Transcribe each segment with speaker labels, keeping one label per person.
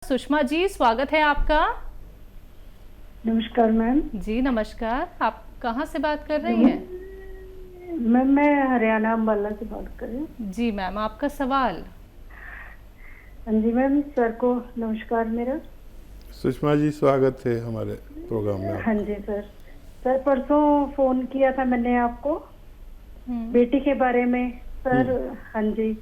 Speaker 1: सुषमा जी, स्वागत है आपका।
Speaker 2: नमस्कार मैम।
Speaker 1: जी नमस्कार, आप कहाँ से बात कर रही हैं?
Speaker 2: मैम मैं हरियाणा अम्बाला से बात कर रही हूँ।
Speaker 1: जी मैम, आपका सवाल।
Speaker 2: हाँ जी मैम, सर को नमस्कार मेरा।
Speaker 3: सुषमा जी, स्वागत है हमारे प्रोग्राम में
Speaker 2: हाँ
Speaker 3: आपका।
Speaker 2: जी सर। सर परसों फोन किया था मैंने आपको बेटी के बारे में सर। हाँ जी,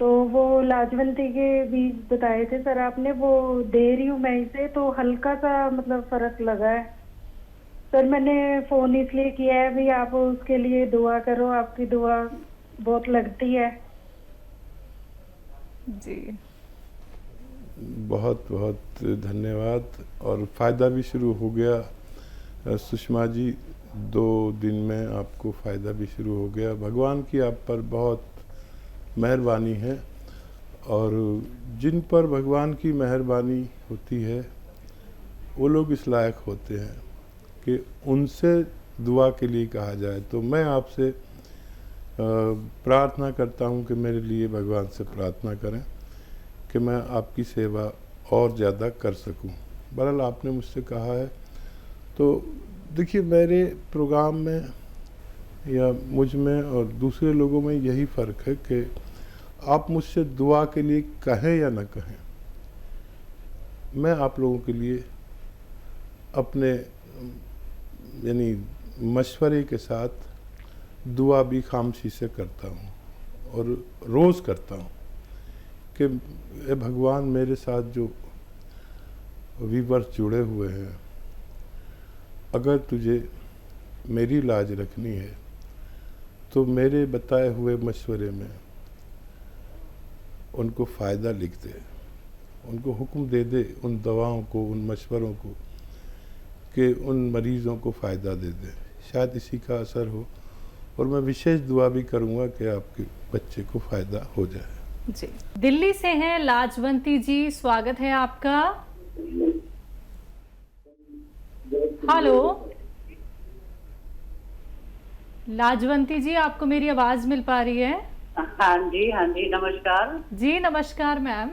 Speaker 2: तो वो लाजवंती के बीज बताए थे सर आपने, वो दे रही हूँ मैं इसे, तो हल्का सा मतलब फर्क लगा है सर। मैंने फोन इसलिए किया है भी, आप उसके लिए दुआ करो, आपकी दुआ बहुत लगती है।
Speaker 1: जी
Speaker 3: बहुत बहुत धन्यवाद। और फ़ायदा भी शुरू हो गया सुषमा जी, 2 दिन में आपको फ़ायदा भी शुरू हो गया। भगवान की आप पर बहुत मेहरबानी है, और जिन पर भगवान की मेहरबानी होती है वो लोग इस लायक होते हैं कि उनसे दुआ के लिए कहा जाए। तो मैं आपसे प्रार्थना करता हूँ कि मेरे लिए भगवान से प्रार्थना करें कि मैं आपकी सेवा और ज़्यादा कर सकूं। बहरहाल आपने मुझसे कहा है, तो देखिए मेरे प्रोग्राम में या मुझ में और दूसरे लोगों में यही फ़र्क है कि आप मुझसे दुआ के लिए कहें या न कहें, मैं आप लोगों के लिए अपने यानी मशवरे के साथ दुआ भी खामोशी से करता हूँ, और रोज़ करता हूँ कि ए भगवान, मेरे साथ जो व्यूअर्स जुड़े हुए हैं, अगर तुझे मेरी लाज रखनी है तो मेरे बताए हुए मशवरे में उनको फ़ायदा लिख दे, उनको हुक्म दे दे उन दवाओं को, उन मशवरों को, कि उन मरीज़ों को फ़ायदा दे दे। शायद इसी का असर हो, और मैं विशेष दुआ भी करूँगा कि आपके बच्चे को फ़ायदा हो जाए।
Speaker 1: जी, दिल्ली से हैं लाजवंती जी, स्वागत है आपका। हेलो लाजवंती जी, आपको मेरी आवाज मिल पा रही है?
Speaker 4: हाँ जी नमस्कार।
Speaker 1: जी नमस्कार मैम।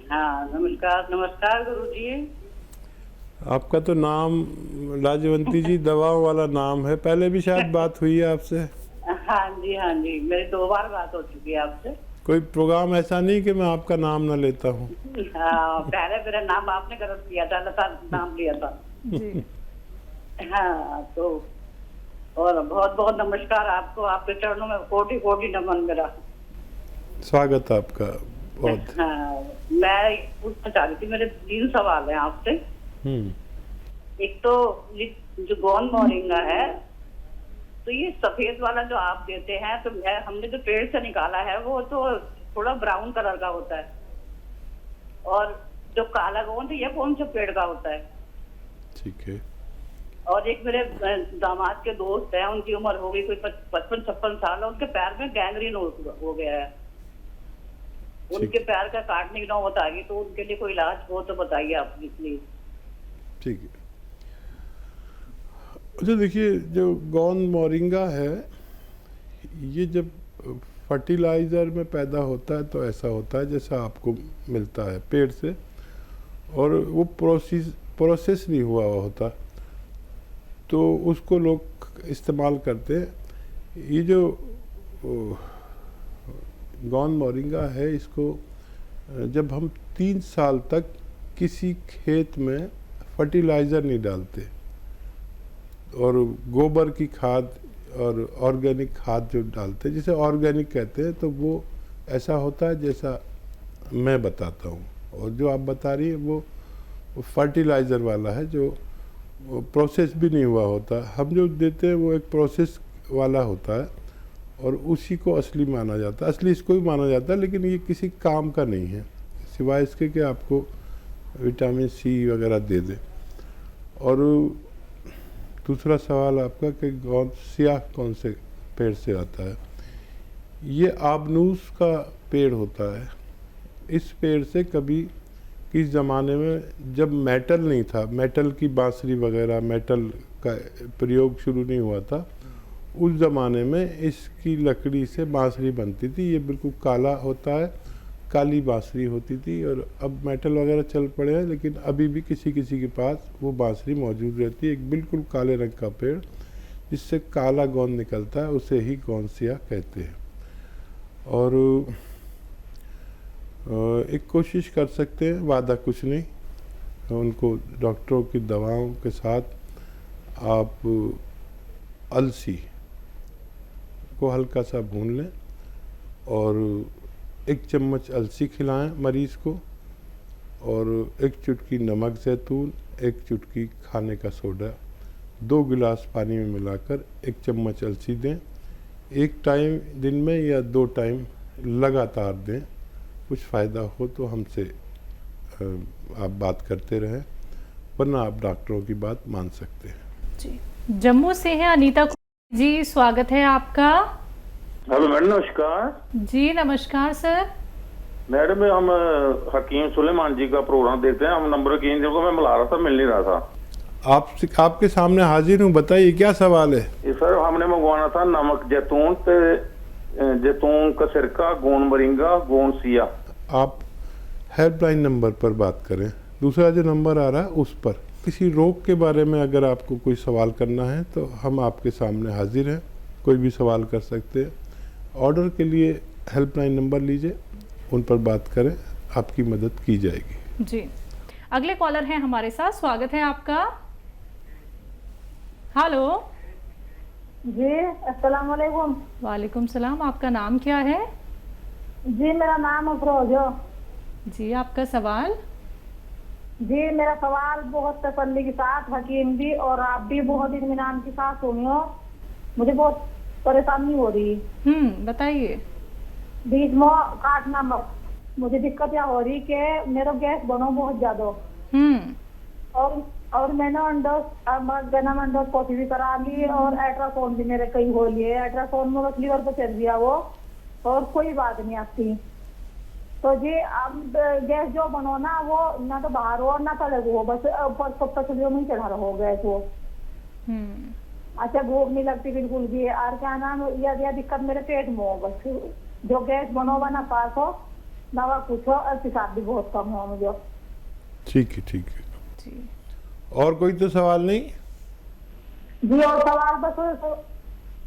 Speaker 4: हाँ नमस्कार नमस्कार गुरु जी।
Speaker 3: आपका तो नाम लाजवंती जी दवाओं वाला नाम है, पहले भी शायद बात हुई है आपसे।
Speaker 4: हाँ जी, मेरी 2 बार बात हो चुकी है आपसे।
Speaker 3: कोई प्रोग्राम ऐसा नहीं कि मैं आपका नाम ना लेता हूँ।
Speaker 4: हाँ, पहले मेरा नाम आपने गलत किया था, लता नाम लिया था
Speaker 1: जी
Speaker 4: हाँ, तो और बहुत बहुत नमस्कार आपको, आपके चरणों में कोटि कोटि नमन मेरा।
Speaker 3: स्वागत आपका बहुत।
Speaker 4: हाँ, मैं पूछना चाह रही थी, मेरे 3 सवाल हैं आपसे। एक तो ये जो गोंद मोरिंगा है, तो ये सफेद वाला जो आप देते हैं, तो हमने जो पेड़ से निकाला है वो तो थोड़ा ब्राउन कलर का होता है, और जो काला गोंद ये कौन से पेड़ का होता है?
Speaker 3: ठीक है।
Speaker 4: और एक मेरे दामाद के दोस्त हैं, उनकी उम्र हो गई कोई 55-56 साल, उनके पैर में गैंग्रीन हो गया है, उनके पैर का काटने की नौबत आ गई, तो उनके लिए कोई इलाज हो तो बताइए आप प्लीज।
Speaker 3: ठीक है। अच्छा देखिए, जो गोंद मोरिंगा है, ये जब फर्टिलाइज़र में पैदा होता है तो ऐसा होता है जैसा आपको मिलता है पेड़ से, और वो प्रोसेस नहीं हुआ होता, तो उसको लोग इस्तेमाल करते हैं। ये जो गोंद मोरिंगा है, इसको जब हम 3 साल तक किसी खेत में फर्टिलाइज़र नहीं डालते, और गोबर की खाद और ऑर्गेनिक खाद जो डालते हैं, जिसे ऑर्गेनिक कहते हैं, तो वो ऐसा होता है जैसा मैं बताता हूँ। और जो आप बता रही है वो फर्टिलाइज़र वाला है, जो प्रोसेस भी नहीं हुआ होता। हम जो देते हैं वो एक प्रोसेस वाला होता है, और उसी को असली माना जाता है, असली इसको भी माना जाता है, लेकिन ये किसी काम का नहीं है, सिवाय इसके कि आपको विटामिन सी वगैरह दे दे। और दूसरा सवाल आपका कि गोंद स्याह कौन से पेड़ से आता है, ये आबनूस का पेड़ होता है। इस पेड़ से कभी किस ज़माने में जब मेटल नहीं था, मेटल की बांसुरी वगैरह, मेटल का प्रयोग शुरू नहीं हुआ था, उस ज़माने में इसकी लकड़ी से बांसुरी बनती थी। ये बिल्कुल काला होता है, काली बांसुरी होती थी, और अब मेटल वगैरह चल पड़े हैं, लेकिन अभी भी किसी किसी के पास वो बांसुरी मौजूद रहती है। एक बिल्कुल काले रंग का पेड़ जिससे काला गोंद निकलता है, उसे ही गोंसिया कहते हैं। और एक कोशिश कर सकते हैं, वादा कुछ नहीं, उनको डॉक्टरों की दवाओं के साथ आप अलसी को हल्का सा भून लें और 1 चम्मच अलसी खिलाएं मरीज़ को, और 1 चुटकी नमक ज़ैतून, 1 चुटकी खाने का सोडा 2 गिलास पानी में मिलाकर 1 चम्मच अलसी दें। 1 टाइम दिन में या 2 टाइम लगातार दें। कुछ फ़ायदा हो तो हमसे आप बात करते रहें, वरना आप डॉक्टरों की बात मान सकते हैं।
Speaker 1: जी, जम्मू से है अनीता जी, स्वागत है आपका।
Speaker 5: हेलो मैडम, नमस्कार।
Speaker 1: जी नमस्कार सर।
Speaker 5: मैडम हम हकीम सुलेमान जी का प्रोग्राम देखते हैं, हम नंबर की को मैं मिला रहा था, मिल नहीं रहा था।
Speaker 3: आपके सामने हाजिर हूँ, बताइए क्या सवाल है।
Speaker 5: ये सर हमने मंगवाना था नमक जैतून पे जैतून का सिरका, गोंद मोरिंगा, गोंद सिया।
Speaker 3: आप हेल्पलाइन नंबर पर बात करें, दूसरा जो नंबर आ रहा है उस पर। किसी रोग के बारे में अगर आपको कोई सवाल करना है तो हम आपके सामने हाजिर हैं, कोई भी सवाल कर सकते हैं। ऑर्डर के लिए हेल्पलाइन नंबर लीजिए, उन पर बात करें, आपकी मदद की जाएगी।
Speaker 1: जी, अगले कॉलर हैं हमारे साथ, स्वागत है आपका। हेलो
Speaker 2: जी, अस्सलाम वालेकुम।
Speaker 1: वालेकुम सलाम, आपका नाम क्या है?
Speaker 2: जी, मेरा नाम अफरोज है।
Speaker 1: जी, आपका सवाल?
Speaker 2: जी, मेरा सवाल बहुत तसल्ली के साथ हकीम भी और आप भी बहुत इत्मीनान के साथ सुनियो। मुझे बहुत परेशानी हो रही है।
Speaker 1: बताइए।
Speaker 2: बीच में काटना मत। मुझे दिक्कत क्या हो रही कि मेरा गैस बनो बहुत ज्यादा। और मैंने एंडोस्कोपी भी करा ली और अल्ट्रासाउंड भी मेरे कई हो लिए। अल्ट्रासाउंड में बस लीवर पे चल दिया वो, और कोई बात नहीं आती। तो जी अब गैस जो बनो ना, वो ना तो बाहर हो ना तले हो, बस ऊपर पसलियों में चढ़ा रहो गैस वो। अच्छा, भूख नहीं लगती बिल्कुल भी। और क्या नाम, यह दिक्कत मेरे पेट में हो, बस जो गैस बनो ना पास हो ना, वह कुछ हो, और पेशाब भी बहुत कम हो मुझे।
Speaker 3: ठीक है, ठीक है
Speaker 1: जी।
Speaker 3: और कोई तो सवाल नहीं
Speaker 2: जी? और सवाल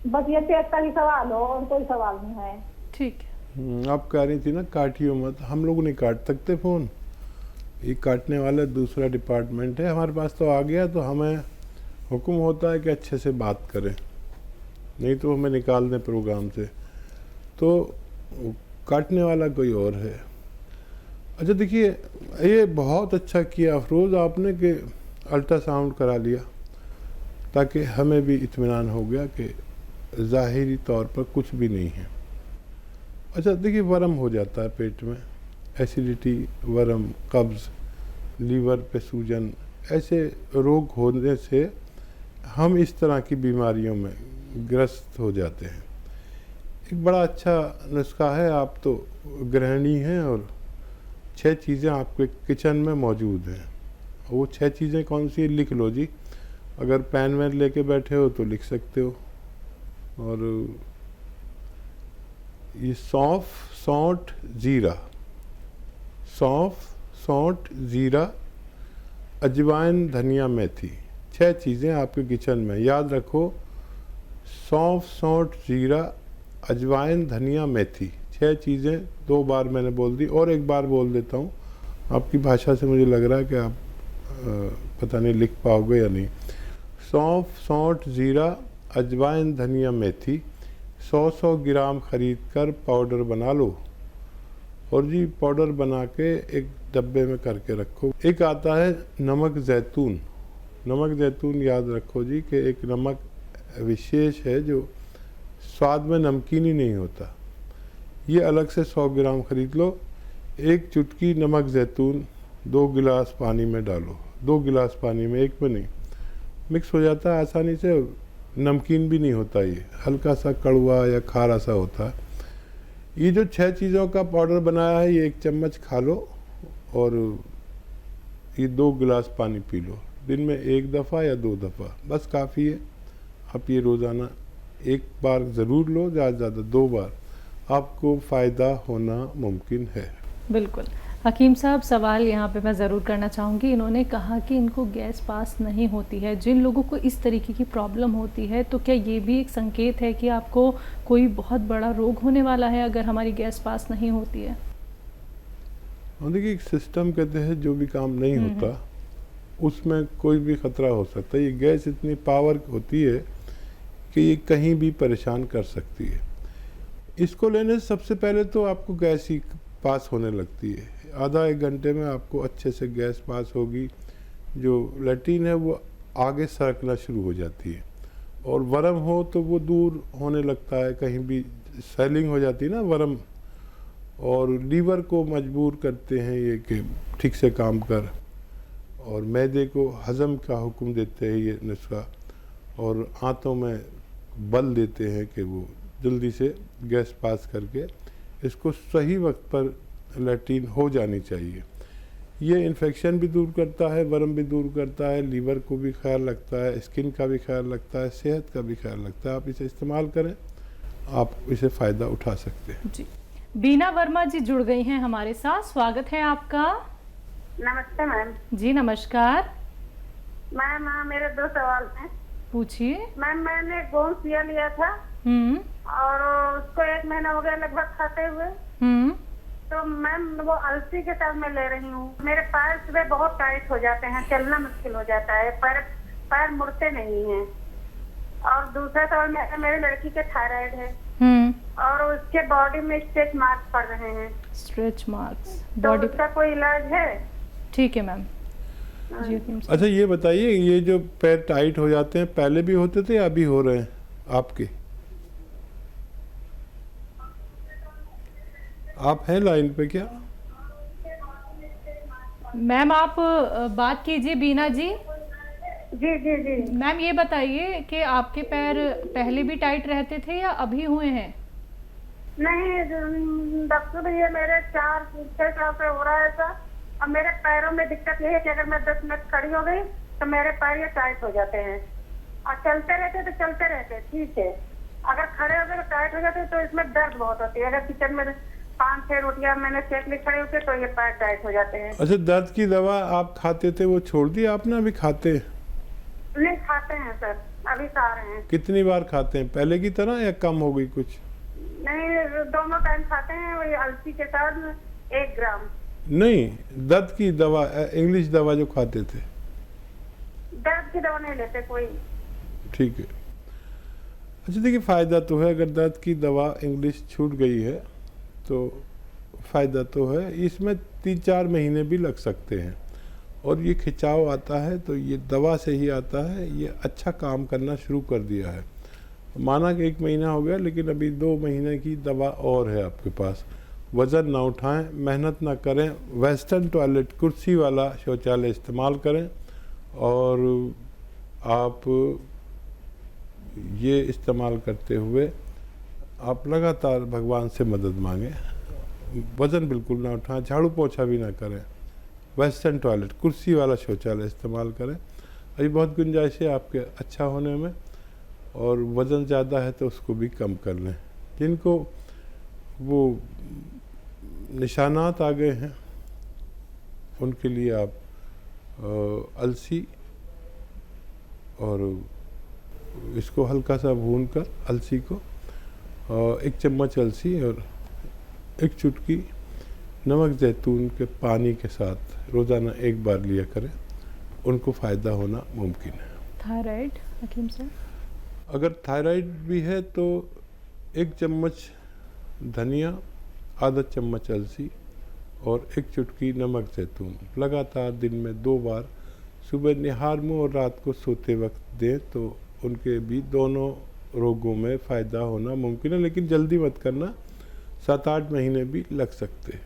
Speaker 2: बस ये पेट का ही सवाल हो, और कोई सवाल नहीं है।
Speaker 1: ठीक है।
Speaker 3: आप कह रही थी ना काटियो मत, हम लोग नहीं काट सकते फ़ोन, ये काटने वाला दूसरा डिपार्टमेंट है। हमारे पास तो आ गया तो हमें हुक्म होता है कि अच्छे से बात करें, नहीं तो हमें निकाल दें प्रोग्राम से। तो काटने वाला कोई और है। अच्छा देखिए, ये बहुत अच्छा किया अफरोज़ आपने कि अल्ट्रासाउंड करा लिया, ताकि हमें भी इत्मीनान हो गया कि ज़ाहिरी तौर पर कुछ भी नहीं है। अच्छा देखिए, वर्म हो जाता है पेट में, एसिडिटी, वर्म, कब्ज़, लीवर पे सूजन, ऐसे रोग होने से हम इस तरह की बीमारियों में ग्रस्त हो जाते हैं। एक बड़ा अच्छा नुस्खा है, आप तो गृहिणी हैं और 6 चीज़ें आपके किचन में मौजूद हैं। वो 6 चीज़ें कौन सी, लिख लो जी। अगर पेन वैन लेके बैठे हो तो लिख सकते हो। और ये सौंफ, सौंठ, ज़ीरा, सौंफ, सौंठ, ज़ीरा, अजवाइन, धनिया, मेथी, 6 चीज़ें आपके किचन में। याद रखो, सौंफ, सौंठ, ज़ीरा, अजवाइन, धनिया, मेथी, 6 चीज़ें 2 बार मैंने बोल दी, और एक बार बोल देता हूँ। आपकी भाषा से मुझे लग रहा है कि आप पता नहीं लिख पाओगे या नहीं। सौंफ, सौंठ, ज़ीरा, अजवाइन, धनिया, मेथी 100 ग्राम ख़रीद कर पाउडर बना लो, और जी पाउडर बना के एक डब्बे में करके रखो। एक आता है नमक ज़ैतून। नमक ज़ैतून याद रखो जी कि एक नमक विशेष है जो स्वाद में नमकीन ही नहीं होता। ये अलग से 100 ग्राम ख़रीद लो। 1 चुटकी नमक ज़ैतून 2 गिलास पानी में डालो। 2 गिलास पानी में, एक में नहीं, मिक्स हो जाता है आसानी से, नमकीन भी नहीं होता, ये हल्का सा कड़वा या खारा सा होता है। ये जो 6 चीज़ों का पाउडर बनाया है, ये 1 चम्मच खा लो, और ये 2 गिलास पानी पी लो। दिन में 1 दफ़ा या 2 दफ़ा, बस काफ़ी है। आप ये रोज़ाना 1 बार ज़रूर लो, ज़्यादा से ज़्यादा 2 बार, आपको फ़ायदा होना मुमकिन है।
Speaker 1: बिल्कुल। हकीम साहब, सवाल यहाँ पे मैं ज़रूर करना चाहूँगी। इन्होंने कहा कि इनको गैस पास नहीं होती है। जिन लोगों को इस तरीके की प्रॉब्लम होती है, तो क्या ये भी एक संकेत है कि आपको कोई बहुत बड़ा रोग होने वाला है अगर हमारी गैस पास नहीं होती है?
Speaker 3: देखिए, एक सिस्टम कहते हैं जो भी काम नहीं होता उसमें कोई भी खतरा हो सकता है। ये गैस इतनी पावर होती है कि ये कहीं भी परेशान कर सकती है। इसको लेने से सबसे पहले तो आपको गैस ही पास होने लगती है। आधा एक घंटे में आपको अच्छे से गैस पास होगी। जो लैट्रिन है वो आगे सरकना शुरू हो जाती है, और वर्म हो तो वो दूर होने लगता है, कहीं भी स्वेलिंग हो जाती है ना वर्म, और लीवर को मजबूर करते हैं ये कि ठीक से काम कर, और मैदे को हज़म का हुक्म देते हैं ये नुस्खा, और आंतों में बल देते हैं कि वो जल्दी से गैस पास करके इसको सही वक्त पर लैट्रिन हो जानी चाहिए। ये इन्फेक्शन भी दूर करता है, वर्म भी दूर करता है, लीवर को भी ख्याल रखता है, स्किन का भी ख्याल रखता है, सेहत का भी ख्याल रखता है। आप इसे इस्तेमाल करें, आप इसे फ़ायदा उठा सकते हैं।
Speaker 1: जी। बीना वर्मा जी जुड़ गई हैं हमारे साथ, स्वागत है आपका।
Speaker 2: नमस्ते मैम।
Speaker 1: जी नमस्कार।
Speaker 2: मैम मेरे 2 सवाल हैं।
Speaker 1: पूछिए।
Speaker 2: मैम मैंने गोंसिया लिया था और उसको 1 महीना हो गया लगभग खाते हुए। तो मैम वो अलसी के साथ मैं ले रही हूँ। मेरे पैर सुबह बहुत टाइट हो जाते हैं, चलना मुश्किल हो जाता है, पैर मुड़ते नहीं हैं। और दूसरा सवाल, मेरे लड़की के थायराइड है और उसके बॉडी में स्ट्रेच मार्क्स पड़ रहे हैं।
Speaker 1: स्ट्रेच मार्क्स
Speaker 2: तो
Speaker 1: बॉडी
Speaker 2: उसका कोई इलाज है?
Speaker 1: ठीक है मैम। जी
Speaker 3: अच्छा, ये बताइए, ये जो पैर टाइट हो जाते हैं पहले भी होते थे या अभी हो रहे हैं आपके? आप हैं लाइन पे क्या?
Speaker 1: मैम आप बात कीजिए बीना जी।
Speaker 2: जी जी जी।
Speaker 1: मैम ये बताइए कि आपके पैर पहले भी टाइट रहते थे या अभी हुए हैं?
Speaker 2: नहीं डॉक्टर भैया, मेरे 4-6 साल से हो रहा है ऐसा। अब मेरे पैरों में दिक्कत ये है कि अगर मैं 10 मिनट खड़ी हो गई तो मेरे पैर ये टाइट हो जाते हैं, और चलते रहते ठीक है। अगर खड़े हो गए तो टाइट हो जाते हैं, तो इसमें दर्द बहुत होती है। अगर किचन में 5-6 रोटियां मैंने सेक ली खड़े होते तो ये पैर टाइट हो जाते हैं।
Speaker 3: अच्छा, दर्द की दवा आप खाते थे वो छोड़ दी आपने? अभी खाते हैं?
Speaker 2: नहीं खाते हैं सर, अभी खा रहे हैं।
Speaker 3: कितनी बार खाते हैं? पहले की तरह या कम हो गई कुछ?
Speaker 2: नहीं, दोनों टाइम खाते हैं, वही अलसी के साथ 1 ग्राम।
Speaker 3: नहीं, दर्द की दवा, इंग्लिश दवा जो खाते थे।
Speaker 2: दर्द की दवा नहीं लेते कोई।
Speaker 3: ठीक है। अच्छा देखिए, फ़ायदा तो है। अगर दर्द की दवा इंग्लिश छूट गई है तो फ़ायदा तो है। इसमें 3-4 महीने भी लग सकते हैं, और ये खिंचाव आता है तो ये दवा से ही आता है। ये अच्छा काम करना शुरू कर दिया है। माना कि 1 महीना हो गया, लेकिन अभी 2 महीने की दवा और है आपके पास। वज़न ना उठाएं, मेहनत ना करें, वेस्टर्न टॉयलेट कुर्सी वाला शौचालय इस्तेमाल करें, और आप ये इस्तेमाल करते हुए आप लगातार भगवान से मदद मांगें। वज़न बिल्कुल ना उठाएं, झाड़ू पोछा भी ना करें, वेस्टर्न टॉयलेट कुर्सी वाला शौचालय इस्तेमाल करें। अभी बहुत गुंजाइश है आपके अच्छा होने में, और वज़न ज़्यादा है तो उसको भी कम कर लें। जिनको वो निशानात आ गए हैं उनके लिए आप अलसी और इसको हल्का सा भून कर, अलसी को 1 चम्मच अलसी और 1 चुटकी नमक जैतून के पानी के साथ रोज़ाना 1 बार लिया करें, उनको फ़ायदा होना मुमकिन है।
Speaker 1: थायराइड हकीम साहब?
Speaker 3: अगर थायराइड भी है तो 1 चम्मच धनिया, आधा चम्मच अलसी और 1 चुटकी नमक जैतून लगातार दिन में 2 बार सुबह निहार मुँह और रात को सोते वक्त दें, तो उनके भी दोनों रोगों में फ़ायदा होना मुमकिन है। लेकिन जल्दी मत करना, 7-8 महीने भी लग सकते हैं।